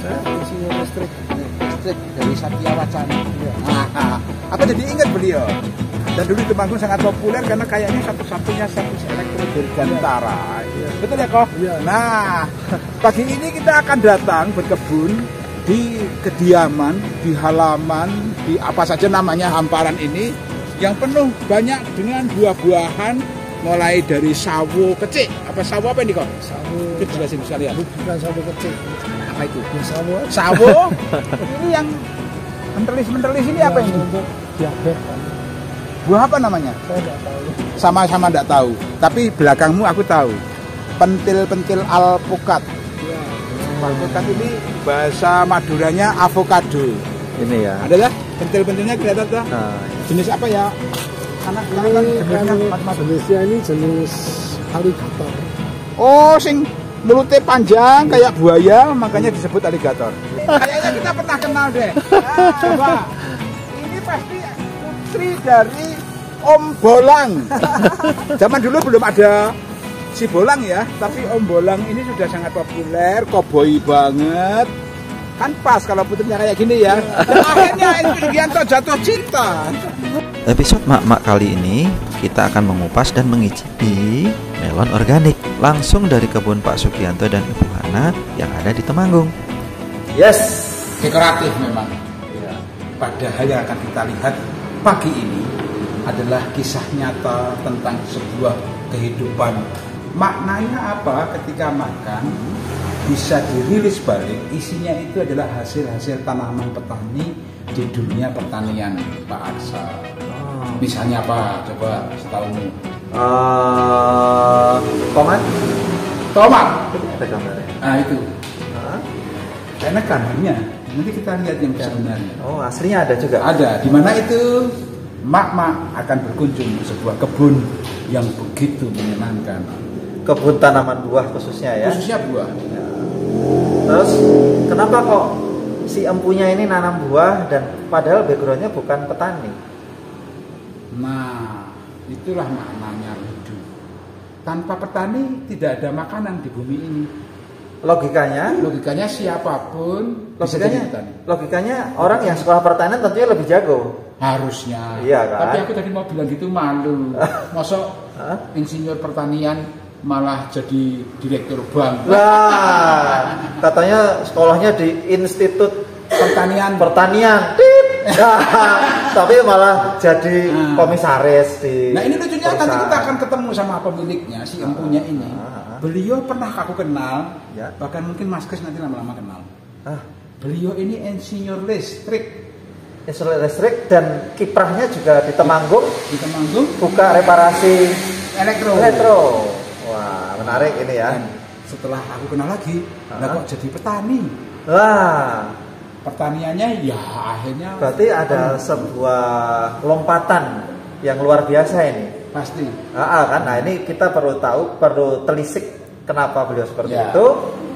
insinyur listrik. Listrik dari Satya Wacana. Nah, apa jadi ingat beliau? Dan dulu Temanggung sangat populer karena kayaknya satu-satunya servis elektro dirgantara. Betul ya kok? Iya. Nah, pagi ini kita akan datang berkebun di kediaman, di halaman, di apa saja namanya hamparan ini yang penuh banyak dengan buah-buahan mulai dari sawo kecil. Apa sawo apa ini kok? Sawo. Kita jelasin sekalian. Bukan sawo kecil. Apa itu? Ya, sawo. Sawo. Ini yang mentelis ini apa ini? Untuk diabetes. Buah apa namanya? Saya nggak tahu. Sama-sama enggak tahu. Tapi belakangmu aku tahu. Pentil-pentil alpukat. Ya. Alpukat ini bahasa Maduranya avocado. Ini ya. Adalah pentil-pentilnya kelihatan tuh. Nah, Jenis apa ya? Anak Ini kan kan jenisnya jenisnya ini jenis alligator. Oh, sing mulutnya panjang kayak buaya, makanya disebut alligator. Kayaknya kita pernah kenal deh. Nah, coba. Ini pasti putri dari Om Bolang. Zaman dulu belum ada si Bolang ya, tapi Om Bolang ini sudah sangat populer, koboi banget. Kan pas kalau putrinya kayak gini ya. Dan akhirnya Sugianto jatuh cinta. episode Mak-Mak kali ini kita akan mengupas dan mengicipi melon organik langsung dari kebun Pak Sugianto dan Ibu Hana yang ada di Temanggung. Yes, dekoratif memang. Ya. Padahal yang akan kita lihat pagi ini adalah kisah nyata tentang sebuah kehidupan. Maknanya apa ketika makan bisa dirilis balik, isinya itu adalah hasil-hasil tanaman petani di dunia pertanian, Pak Aksa. Misalnya apa? Coba setahumu. Tomat? Tomat. Ada gambarnya. Nah itu. Karena kanannya. Nanti kita lihat yang sebenarnya. Oh, aslinya ada juga. Ada. Di mana itu? Mak-mak akan berkunjung ke sebuah kebun yang begitu menyenangkan. Kebun tanaman buah khususnya ya. Khususnya buah. Ya. Terus kenapa kok si empunya ini nanam buah dan padahal backgroundnya bukan petani? Nah, itulah maknanya hidup. Tanpa petani tidak ada makanan di bumi ini. Logikanya siapapun bisa jadi petani. Logikanya orang yang sekolah pertanian tentunya lebih jago. Harusnya. Iya kan? Tapi aku tadi mau bilang gitu malu. Masa insinyur pertanian malah jadi direktur bank. Lah, katanya sekolahnya di Institut Pertanian. Nah, tapi malah jadi komisaris di. Nah ini lucunya nanti perusahaan. kita akan ketemu sama pemiliknya si empunya ini. Beliau pernah aku kenal, Ya. bahkan mungkin Mas Kris nanti lama-lama kenal. Ah, Beliau ini insinyur listrik listrik dan kiprahnya juga di Temanggung di Temanggung, buka reparasi elektro. Wah, menarik ini ya. Dan setelah aku kenal lagi, lah kok jadi petani. Lah, Pertaniannya ya akhirnya berarti ada sebuah lompatan yang luar biasa ini. pasti. Kan, nah ini kita perlu tahu, perlu telisik kenapa beliau seperti Ya. itu.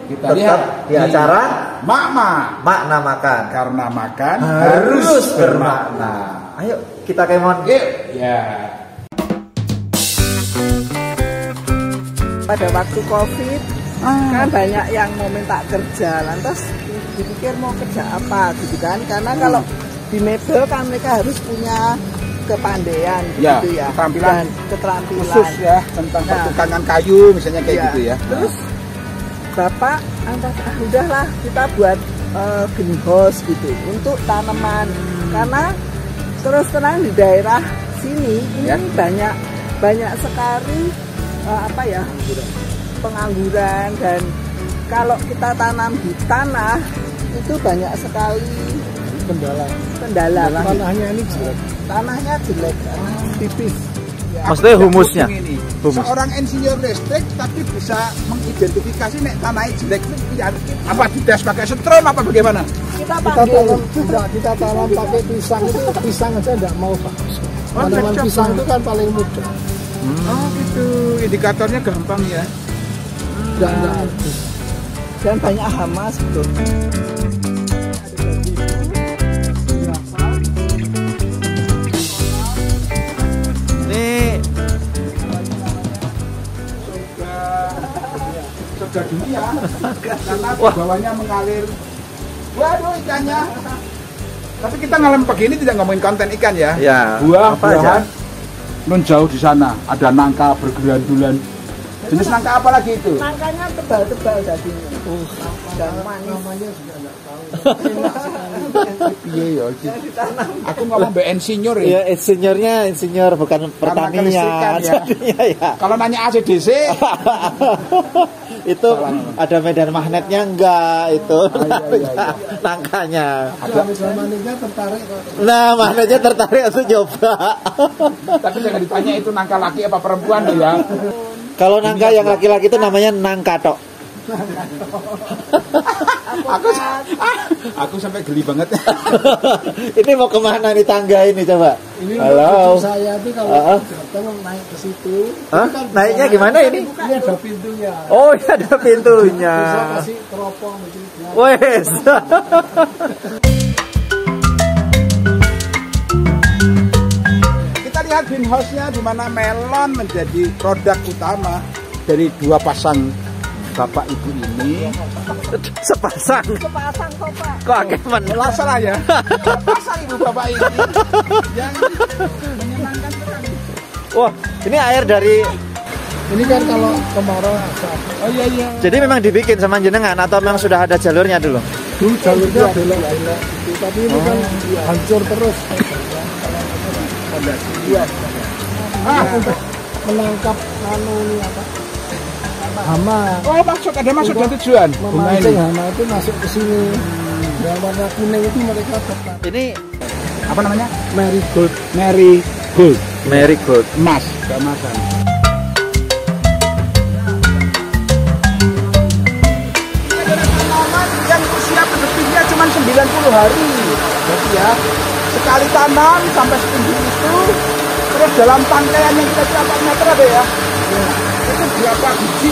Kita Tetap lihat di acara Mak-Mak. Makna Makan. Karena makan Harus bermakna. Ayo kita kemon. Yuk. Ya. Pada waktu COVID kan banyak yang mau minta kerja, lantas dipikir mau kerja apa gitu kan, karena kalau di mebel kan mereka harus punya kepandaian gitu ya, keterampilan dan keterampilan khusus ya tentang pertukangan kayu misalnya kayak gitu ya. Terus bapak udahlah kita buat greenhouse gitu untuk tanaman, karena terus terang di daerah sini ini banyak sekali pengangguran, dan kalau kita tanam di tanah itu banyak sekali kendala. Tanahnya jelek, tipis. Maksudnya humusnya? Humus. Seorang insinyur listrik tapi bisa mengidentifikasi nek tanahnya jelek itu apa didas pakai setrum apa bagaimana? Kita panggil. Kita tanam pakai pisang itu, pisang aja enggak mau Pak. Tanaman pisang itu kan paling mudah. Oh gitu, indikatornya gampang ya. Dan banyak hama sebetulnya. Ini surga dunia karena di bawahnya mengalir Waduh ikannya. Tapi kita ngalem begini tidak ngomongin konten ikan ya. Ya. Buah-buahan. Nun jauh di sana ada nangka bergelandulan. Jenis nangka apa lagi itu? Nangkanya tebal-tebal dagingnya. Dan manis. Namanya juga nggak tahu. Iya ya. Aku ngomong mbak insinyur ya. Iya, insinyur bukan pertanian. Kelistrikan ya. Jadinya ya. Kalau nanya ACDC, Itu ada medan magnetnya enggak itu. iya. Nangkanya. Magnetnya tertarik kok. Nah, magnetnya tertarik untuk coba. tapi jangan ditanya itu nangka laki apa perempuan loh ya. Kalau nangka yang laki-laki itu namanya nangka tok. Aku sampai geli banget. Ini mau kemana nih tangga ini coba? Ini Halo. cucu saya itu kalau datang naik ke situ. Hah? Ini kan Naiknya gimana ini? Ini ada pintunya. Oh, ini ada pintunya. Bisa kasih teropong gitu. Wes. Kita lihat greenhouse-nya di mana melon menjadi produk utama dari dua pasang bapak ibu ini. Sepasang. Sepasang kok Pak. Kok agak Lah salah ya. Dua pasang ibu bapak ini yang menyenangkan sekali. Wah, ini air dari. Ini kan kalau kemarau asap. Oh iya. Jadi memang dibikin sama jenengan atau memang sudah ada jalurnya dulu? Dulu jalurnya belok-belok gitu. Tapi ini kan hancur terus. Untuk menangkap ini apa? Hama. Oh ada masuk dan tujuan. Memancing hama itu masuk ke sini. Yang warna kuning itu mereka tetap. Ini Apa namanya? Marigold. Marigold. marigold. Emas, keemasan. Tanaman yang usia produktifnya cuma 90 hari. Jadi ya, sekali tanam sampai setinggi itu, terus dalam tangkaian yang kita kira 4 meter ada ya. Itu berapa biji?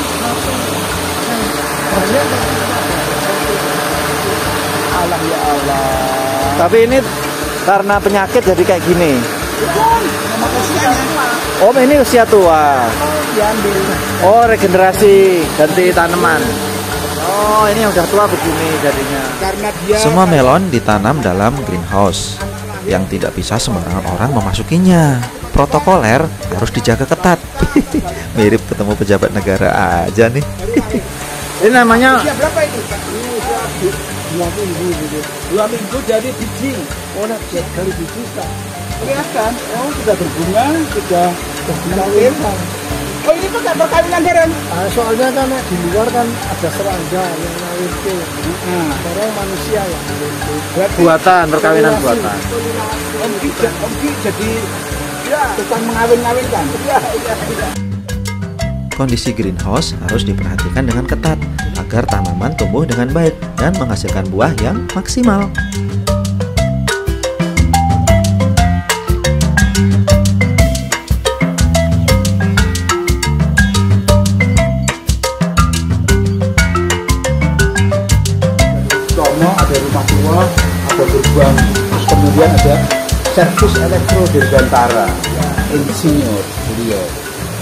Allah ya Allah. Tapi ini karena penyakit jadi kayak gini. Nama usianya. Oh, ini usia tua. Diambil. Oh, regenerasi, ganti tanaman. Oh, ini yang udah tua begini jadinya. Karena dia Semua melon ditanam dalam greenhouse yang tidak bisa sembarangan orang memasukinya. Protokoler harus dijaga ketat. Mirip ketemu pejabat negara aja nih. Ini namanya usia berapa itu? Ini usia 2 minggu gitu. 2 minggu jadi biji. Oh, nah, dari biji tak. Kelihatan, oh sudah berbunga, sudah berkawin. Oh ini tuh kayak perkawinan bareng. Soalnya kan di luar kan ada serangga yang ngawinke. Sekarang manusia yang ngawinke. buatan, perkawinan buatan. Om Ki jadi ya tukang mengawin-ngawinkan. Iya. Kondisi greenhouse harus diperhatikan dengan ketat agar tanaman tumbuh dengan baik dan menghasilkan buah yang maksimal. Ada rumah tua, ada gerbang, terus kemudian ada servis elektro dirgantara, insinyur beliau.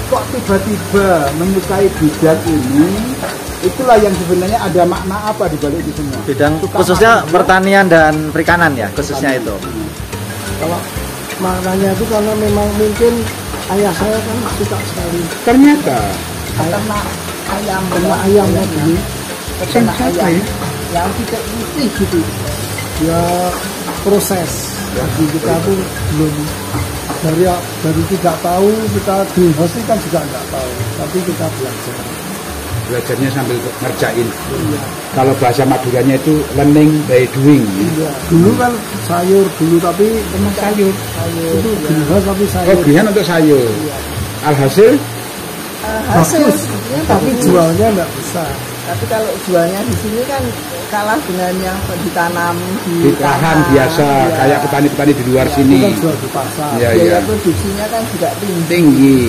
Kok tiba-tiba menyukai bidang ini? Itulah yang sebenarnya ada makna apa di balik itu semua. Bidang Suka khususnya makan. pertanian dan perikanan ya, khususnya itu. Kalau maknanya itu karena memang mungkin ayah saya kan suka sekali Ternyata Ternak ayam. ternak ayamnya dulu. Ternak siapa ayam. ya? Yang tidak putih gitu. Ya proses. Jadi kita tuh belum dari tidak tahu, kita greenhouse itu kan juga nggak tahu, tapi kita belajar. Belajarnya sambil ngerjain. Kalau bahasa Maduranya itu learning by doing. Iya. Dulu kan sayur dulu, tapi Sayur. itu greenhouse tapi Oh, sayur. greenhouse untuk sayur. Alhasil Bagus, tapi jualnya nggak bisa. Tapi kalau jualnya di sini kan kalah dengan yang ditanam di lahan biasa kayak petani-petani di luar Itu sini. kan jual di pasar. Iya, biaya iya. produksinya kan juga tinggi. Tinggi.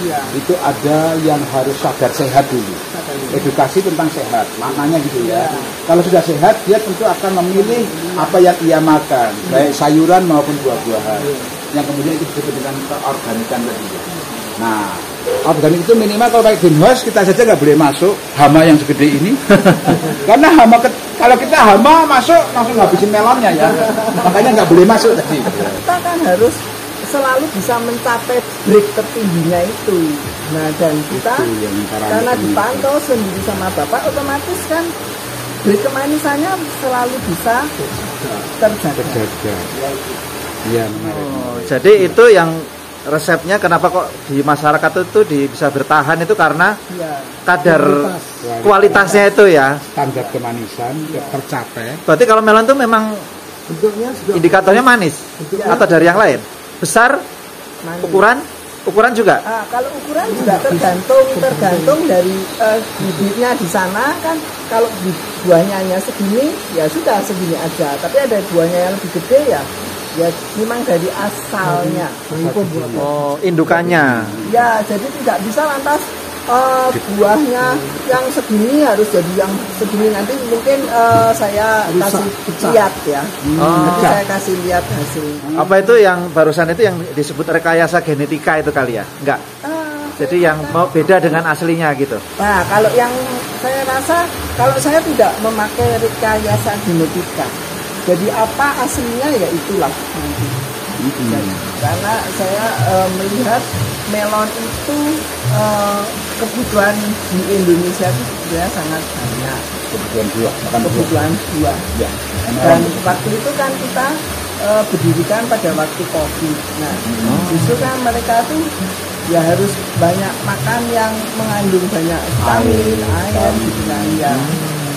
Iya. Itu ada yang harus sadar sehat dulu. Edukasi tentang sehat, maknanya gitu ya. Kalau sudah sehat, dia tentu akan memilih apa yang ia makan, baik sayuran maupun buah-buahan. Yang kemudian itu disebut dengan keorganikan tadi. Nah, organik itu minimal kalau kayak greenhouse kita saja nggak boleh masuk hama yang segede ini. Karena kalau kita hama masuk langsung habisin melonnya ya. Makanya nggak boleh masuk tadi. Kita kan harus selalu bisa mencapai break tertingginya itu. Nah, dan kita karena dipantau sendiri sama Bapak, otomatis kan break kemanisannya selalu bisa terjaga. Iya, menarik. Oh, jadi itu yang resepnya kenapa kok di masyarakat itu bisa bertahan itu karena Ya. kadar kualitasnya itu ya. Standar kemanisan tercapai. Berarti kalau melon itu memang Bentuknya juga indikatornya manis atau dari yang lain? Besar, Manis. ukuran juga. Kalau ukuran juga tergantung dari bibitnya di sana kan. Kalau buahnya hanya segini, ya sudah segini aja. Tapi ada buahnya yang lebih gede ya memang dari asalnya. Oh, indukannya. Ya, jadi tidak bisa lantas buahnya yang segini harus jadi yang segini. Nanti mungkin saya kasih lihat ya. Nanti saya kasih lihat hasilnya. Apa itu yang barusan itu yang disebut rekayasa genetika itu kali ya? Enggak. Jadi yang mau beda dengan aslinya gitu. Nah, kalau yang saya rasa kalau saya tidak memakai rekayasa genetika. Jadi apa aslinya ya itulah. Jadi, karena saya melihat melon itu kebutuhan di Indonesia itu sebenarnya sangat banyak. Kebutuhan buah. Ya. Dan waktu itu kan kita berdirikan pada waktu COVID. Nah, justru kan mereka tuh ya harus banyak makan yang mengandung banyak vitamin, air, gitu kan ya.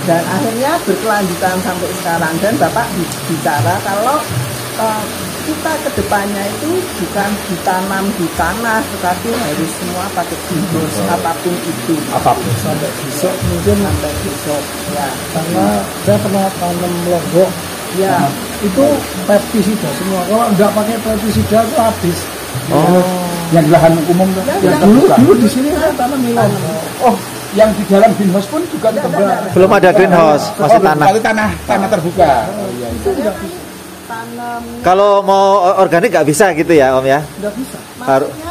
Dan akhirnya berkelanjutan sampai sekarang. Dan Bapak bicara kalau kita kedepannya itu bukan ditanam di tanah, tetapi harus semua pakai greenhouse apapun itu. sampai besok mungkin Sampai besok ya. karena saya pernah tanam lombok Ya, itu pestisida semua. Kalau nggak pakai pestisida itu habis. Yang di lahan umum tuh. Ya, dulu di sini saya tanam melon. Oh, yang di dalam greenhouse pun juga dikembang. Belum ada greenhouse, masih tanah. Kali tanah terbuka. Itu nggak bisa. tanam Kalau mau organik nggak bisa gitu ya Om ya? Nggak bisa.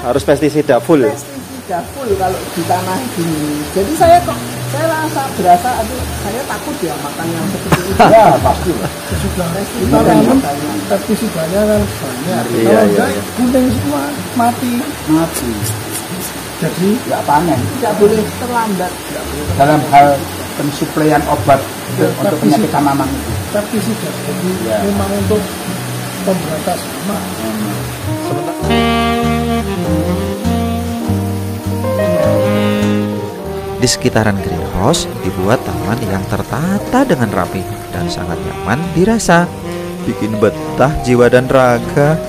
Harus pestisida full. pestisida full kalau di tanah gini. Jadi saya berasa aduh saya takut ya makan yang seperti itu. Ya, pasti. Sudah Pestisida kita tanam banyak. pestisidanya kan banyak. Iya, Kalau iya, enggak iya. kuning semua mati. Jadi Nggak panen. Tidak boleh terlambat. Dalam hal pensuplaian obat untuk penyakit tanaman itu. pestisida. Jadi memang untuk pemberantas hama. Di sekitaran greenhouse dibuat taman yang tertata dengan rapi dan sangat nyaman dirasa. Bikin betah jiwa dan raga.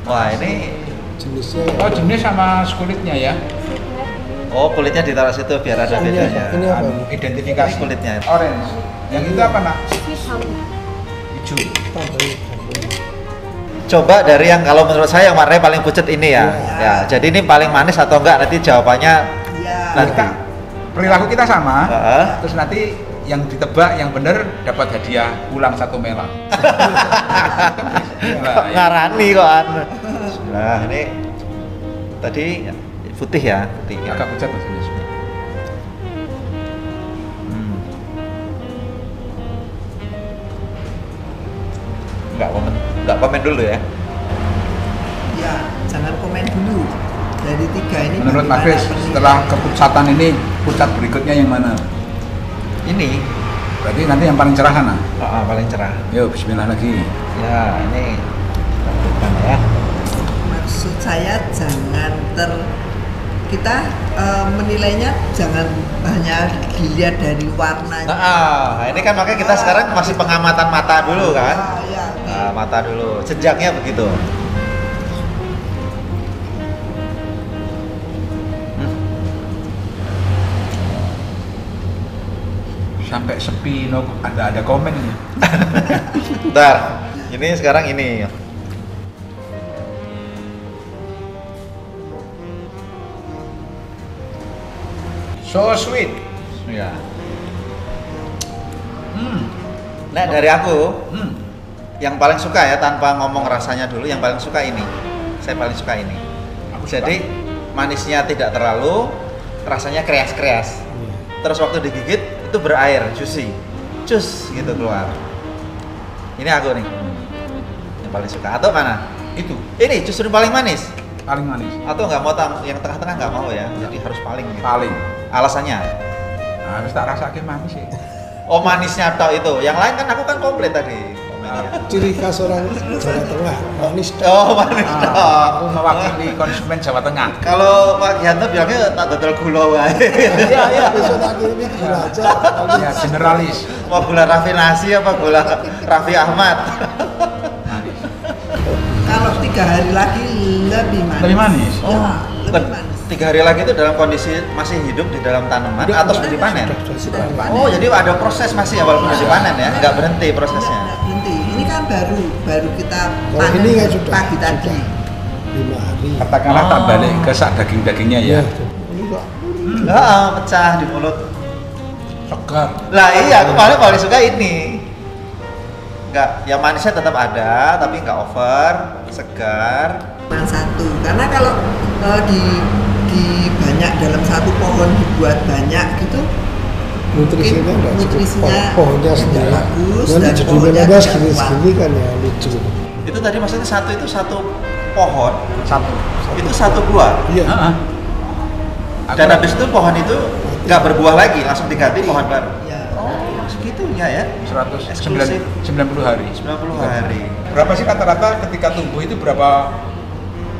Wah, ini Oh, jenis sama kulitnya ya. kulitnya ditaruh situ biar ada bedanya. Ini apa? Identifikasi Kulitnya. orange. Yang itu apa, Nak? Hijau. Coba dari yang kalau menurut saya yang warnanya paling pucat ini ya. Ya, jadi ini paling manis atau enggak nanti jawabannya Ya. nanti. Perilaku kita sama. Heeh. Terus nanti yang ditebak yang benar dapat hadiah ulang 1 melon. Nah, ya. Ngarani kok anu. Nah, ini tadi putih ya, putih ya. Agak pucat Mas ini. Hmm. Enggak komen dulu ya. Ya, jangan komen dulu. Dari 3 ini Menurut Mas Kris, setelah kepucatan ini pucat berikutnya yang mana? Ini Berarti nanti yang paling cerah Nah. paling cerah. Yuk, bismillah lagi. Ya, ini lakukan ya. maksud saya jangan kita menilainya jangan hanya dilihat dari warnanya. Nah, ini kan makanya kita sekarang masih pengamatan mata dulu kan. Ya, Nah, mata dulu. Jejaknya begitu. Sampai sepi, no, ada komen ini. Bentar. Ini sekarang ini. So sweet. Ya. Nah dari aku, yang paling suka ya tanpa ngomong rasanya dulu, yang paling suka ini. Saya paling suka ini. Jadi manisnya tidak terlalu, rasanya kreas-kreas. Terus waktu digigit itu berair, juicy, cus gitu keluar. Ini aku nih, yang paling suka. Atau mana? Itu. Ini justru paling manis. Paling manis. Atau nggak mau yang tengah-tengah nggak mau ya? Jadi harus paling. Gitu. Paling. Alasannya? Nah, harus tak rasakin manis sih. Oh manisnya atau itu? Yang lain kan aku kan komplit tadi. Ciri khas orang Jawa Tengah, manis. Oh manis. Aku mewakili konsumen Jawa Tengah. Kalau Pak Gianto bilangnya tak dodol gula wae. Iya. Besok tak kirimnya gula aja. Ya, generalis. Mau gula rafinasi apa gula Raffi Ahmad? Manis. Kalau 3 hari lagi lebih manis. Lebih manis? Ya, lebih Bukan, manis. 3 hari lagi itu dalam kondisi masih hidup di dalam tanaman atau sudah dipanen? Sudah dipanen. Oh jadi ada proses masih ya walaupun sudah dipanen ya? Nggak berhenti prosesnya? Nggak berhenti. Ini kan baru kita Kalau panen ini kan sudah pagi tadi. 5 hari. Katakanlah tak balik ke sak daging-dagingnya ya. Ini kok Pecah di mulut. Segar. Lah iya, aku paling suka ini. Nggak, yang manisnya tetap ada, tapi nggak over, segar. Cuma satu, karena kalau di banyak dalam satu pohon dibuat banyak gitu, nutrisinya enggak cukup. nutrisinya Pohonnya nggak sendiri. bagus Nanti dan jadi pohonnya menaga tidak kuat. segini kan ya lucu. Itu tadi maksudnya satu pohon, Satu. itu satu buah. Iya. Heeh. Dan habis itu pohon itu nggak berbuah lagi, langsung diganti pohon baru. Ya. Oh, segitunya ya? 90 hari. 90 hari. Berapa sih rata-rata ketika tumbuh itu berapa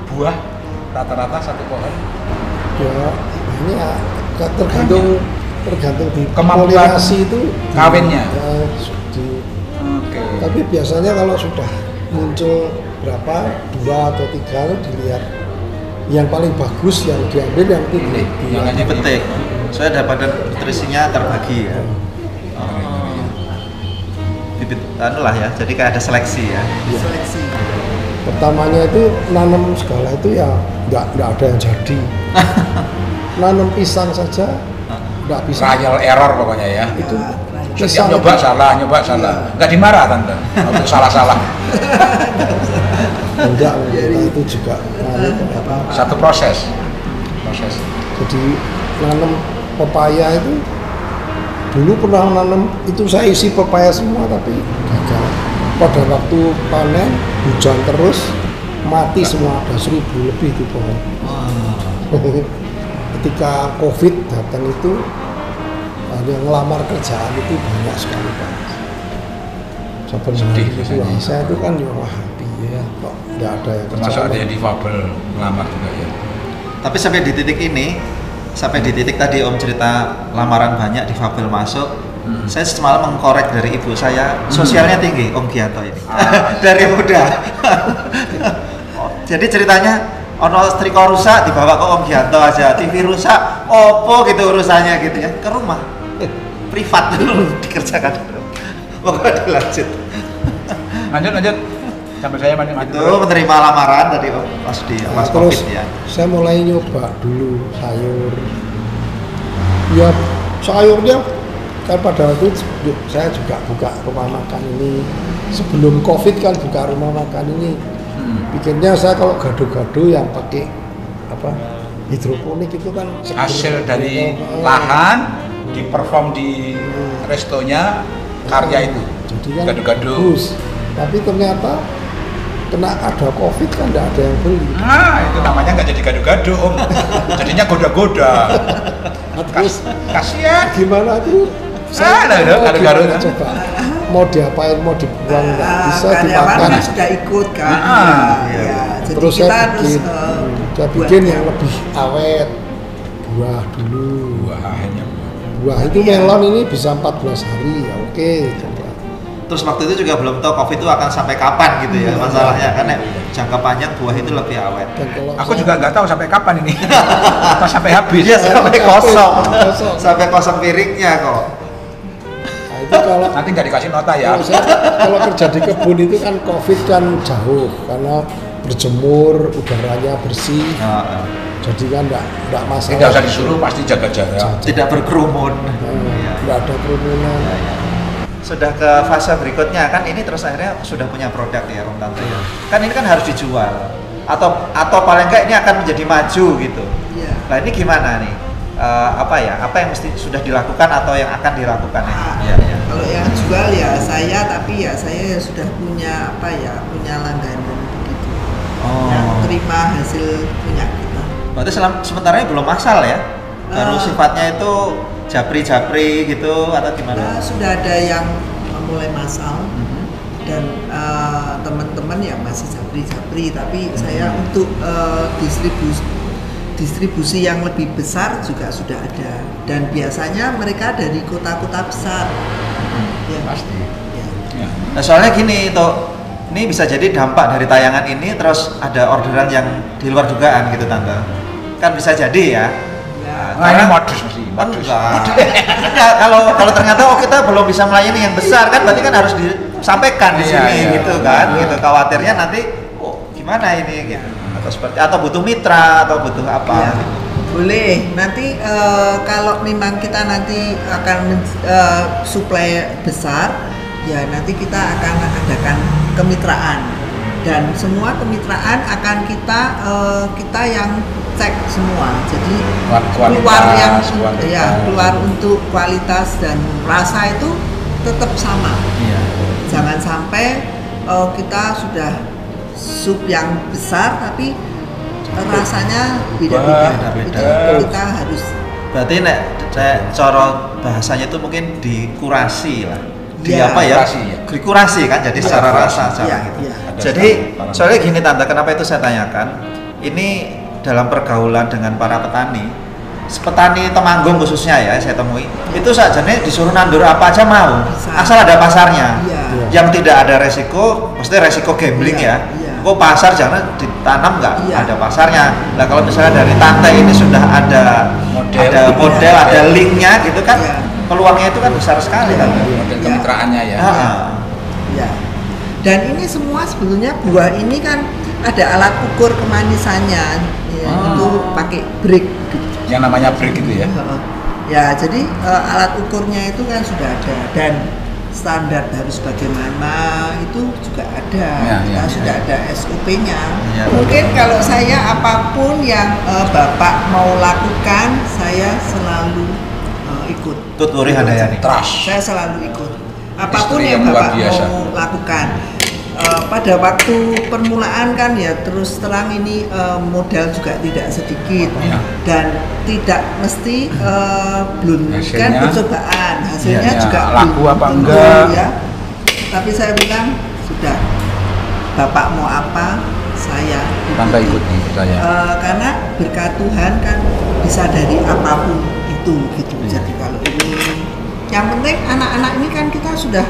buah rata-rata satu pohon? Ya, ini ya tergantung di Kemampuan polinasi itu kawinnya. Oke. Tapi biasanya kalau sudah muncul berapa 2 atau 3 itu dilihat yang paling bagus yang diambil yang tinggi. Yang lainnya Petik. Soalnya daripada nutrisinya terbagi ya. Bibit anu lah ya. Jadi kayak ada seleksi ya. Seleksi. Pertamanya itu nanam segala itu ya nggak ada yang jadi. Nanam pisang saja nggak bisa. trial error pokoknya ya. Itu Setiap pisang nyoba itu salah. Nggak dimarah tante. Untuk salah-salah. enggak, kita itu juga Satu proses. jadi nanam pepaya itu dulu pernah nanam itu saya isi pepaya semua tapi gagal. Pada waktu panen hujan terus mati semua, ada 1000 lebih itu pohon. Ketika COVID datang itu yang ngelamar kerjaan itu banyak sekali Pak. Sedih Itu biasanya. saya itu kan ya wah happy ya kok nggak ada yang Termasuk kerjaan. ada yang difabel ngelamar juga ya. Tapi sampai di titik ini, sampai di titik tadi Om cerita lamaran banyak difabel masuk, saya semalam mengkorek dari ibu saya, sosialnya tinggi Om Gianto ini. Dari muda. Jadi ceritanya ono setrika rusak dibawa ke Om Gianto aja, TV rusak, opo gitu urusannya gitu ya, ke rumah privat dulu dikerjakan dulu. Pokoknya dilanjut. Lanjut. Sampai saya maju. Itu menerima lamaran tadi Om pas Nah, Covid terus ya. saya mulai nyoba dulu sayur. Ya sayurnya kan pada waktu itu saya juga buka rumah makan ini. Sebelum Covid kan buka rumah makan ini. Bikinnya saya kalau gado-gado yang pakai apa hidroponik itu kan Hasil dari lahan diperform di restonya karya itu. jadi kan Gado-gado. bagus. Tapi ternyata kena ada Covid kan nggak ada yang beli. Nah, itu namanya nggak jadi gado-gado, Om. Jadinya goda-goda. Nah, terus Kasihan. gimana tuh? Ada gado-gado. Coba mau diapain, mau dibuang nggak bisa Karyawan dimakan. kan sudah ikut kan. iya. Jadi Terus kita saya harus bikin, saya buat bikin yang lebih awet, buah dulu. Wah, akhirnya. Buah itu melon ini bisa 14 hari, ya oke. Coba. Terus waktu itu juga belum tahu Covid itu akan sampai kapan gitu ya masalahnya, karena jangka panjang buah itu lebih awet. Dan kalau Aku saya- juga nggak tahu sampai kapan ini. Apa sampai habis? Dia sampai kosong, Kosong. sampai kosong piringnya kok. Nah, itu kalau Nanti nggak dikasih nota ya. kalau kerja di kebun itu kan Covid kan jauh karena berjemur, udaranya bersih. Jadi kan enggak masalah. Tidak usah disuruh, pasti jaga jarak. Tidak berkerumun. Enggak ada kerumunan. Sudah ke fase berikutnya kan, ini terus akhirnya sudah punya produk ya Om Tante ya. Kan ini kan harus dijual atau paling enggak ini akan menjadi maju gitu. Iya. Nah ini gimana nih? Apa yang mesti sudah dilakukan atau yang akan dilakukan ya? Kalau yang jual ya saya, tapi ya saya sudah punya punya langganan begitu. Yang terima hasil punya kita. Berarti sementara belum masal ya? Baru sifatnya itu japri-japri gitu atau gimana? Sudah ada yang mulai masal dan teman-teman ya masih japri-japri, tapi saya untuk distribusi yang lebih besar juga sudah ada, dan biasanya mereka dari kota-kota besar. Ya pasti. Ya. Nah, soalnya gini toh, ini bisa jadi dampak dari tayangan ini terus ada orderan yang di luar dugaan gitu Tante. Kan bisa jadi ya. Nah, ini modus mesti. Modus. Enggak, kalau ternyata kita belum bisa melayani yang besar kan berarti kan harus disampaikan di sini gitu kan. Gitu khawatirnya nanti gimana ini gitu. Atau seperti atau butuh mitra atau butuh apa gitu. Boleh, nanti kalau memang kita nanti akan suplai besar, ya nanti kita akan adakan kemitraan, dan semua kemitraan akan kita yang cek semua. Jadi keluar untuk kualitas dan rasa itu tetap sama. Iya. Jangan sampai kita sudah sup yang besar tapi rasanya beda-beda. Kita harus. Berarti nek cara bahasanya itu mungkin dikurasi lah. Dikurasi kan jadi secara rasa gitu. Jadi soalnya gini Tante, kenapa itu saya tanyakan? Ini dalam pergaulan dengan para petani Temanggung khususnya ya saya temui, itu sajane disuruh nandur apa aja mau, asal ada pasarnya. Yang tidak ada resiko, maksudnya resiko gambling ya. Kok pasar jangan ditanam nggak ada pasarnya. Nah kalau misalnya dari Tante ini sudah ada model, ada linknya gitu kan, peluangnya itu kan besar sekali kan. Model kemitraannya ya. Ya. Dan ini semua sebetulnya buah ini kan ada alat ukur kemanisannya, itu pakai brick. Yang namanya brick itu ya. Ya, jadi alat ukurnya itu kan sudah ada, dan standar harus bagaimana itu juga ada. Kita sudah ada SOP-nya. Mungkin kalau saya apapun yang Bapak mau lakukan, saya selalu ikut. Tuturi Handayani. Trust. Saya selalu ikut. Apapun yang Bapak mau lakukan. Pada waktu permulaan kan ya terus terang ini modal juga tidak sedikit dan tidak mesti belum kan percobaan hasilnya juga laku apa enggak ya. Tapi saya bilang sudah, Bapak mau apa saya Tante ikut nih saya. Karena berkat Tuhan kan bisa dari apapun itu gitu. Jadi kalau ini yang penting anak-anak ini kan kita sudah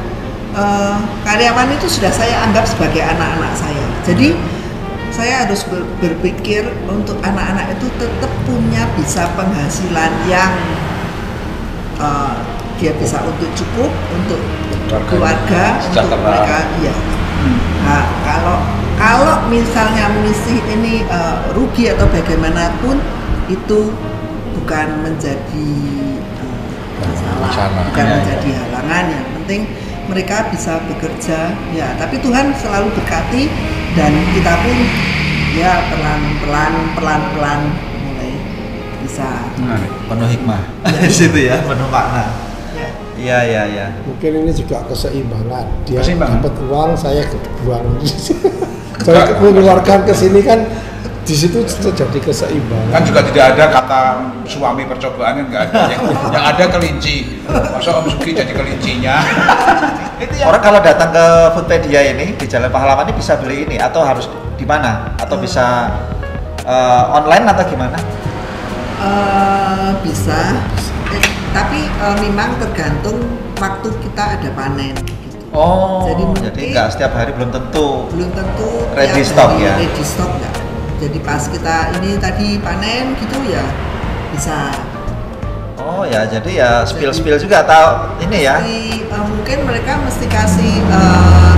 karyawan itu sudah saya anggap sebagai anak-anak saya. Jadi saya harus berpikir untuk anak-anak itu tetap punya bisa penghasilan yang dia bisa untuk cukup untuk keluarga, untuk mereka. Iya. Nah, kalau misalnya misi ini rugi atau bagaimanapun itu bukan menjadi masalah, bukan menjadi halangan. Yang penting mereka bisa bekerja ya, tapi Tuhan selalu berkati dan kita pun ya pelan-pelan mulai bisa penuh hikmah di situ ya, penuh makna. Iya. Mungkin ini juga keseimbangan. Dia dapat uang, saya buang. Saya mengeluarkan ke sini kan, di situ terjadi keseimbangan. Kan juga tidak ada kata suami percobaan, kan nggak ada. Yang ada kelinci. Masa Om Suki jadi kelincinya? Orang kalau datang ke Foodpedia ini di Jalan Pahlawan ini bisa beli ini atau harus di mana? Atau bisa online atau gimana? Bisa. Tapi memang tergantung waktu kita ada panen. Gitu. Jadi nggak setiap hari belum tentu. Ready stock ya. Ready stock nggak. Jadi pas kita ini tadi panen gitu ya bisa. Oh ya, jadi ya spill juga atau ini ya? Mungkin mereka mesti kasih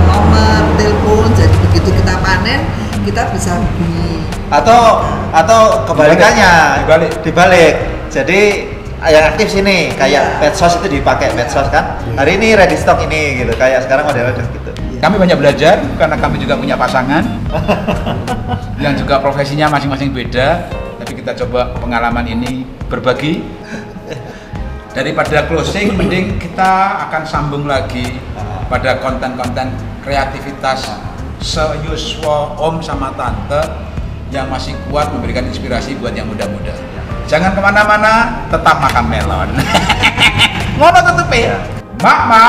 nomor telepon. Jadi begitu kita panen kita bisa hubungi. Atau kebalikannya, dibalik. Jadi yang aktif sini kayak medsos itu dipakai medsos kan. Hari ini ready stock ini gitu, kayak sekarang model-model gitu. Kami banyak belajar karena kami juga punya pasangan yang juga profesinya masing-masing beda, tapi kita coba pengalaman ini berbagi. Daripada closing, mending kita akan sambung lagi pada konten-konten kreativitas seyuswa om sama tante yang masih kuat memberikan inspirasi buat yang muda-muda. Jangan kemana-mana, tetap makan melon. Mau tutup ya? Makna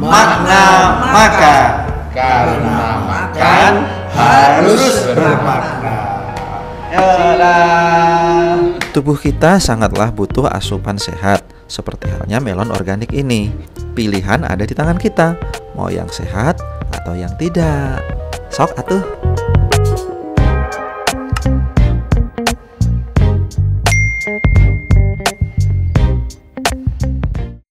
makan, karena makan harus bermakna. Tubuh kita sangatlah butuh asupan sehat, seperti halnya melon organik ini. Pilihan ada di tangan kita, mau yang sehat atau yang tidak. Sok atuh.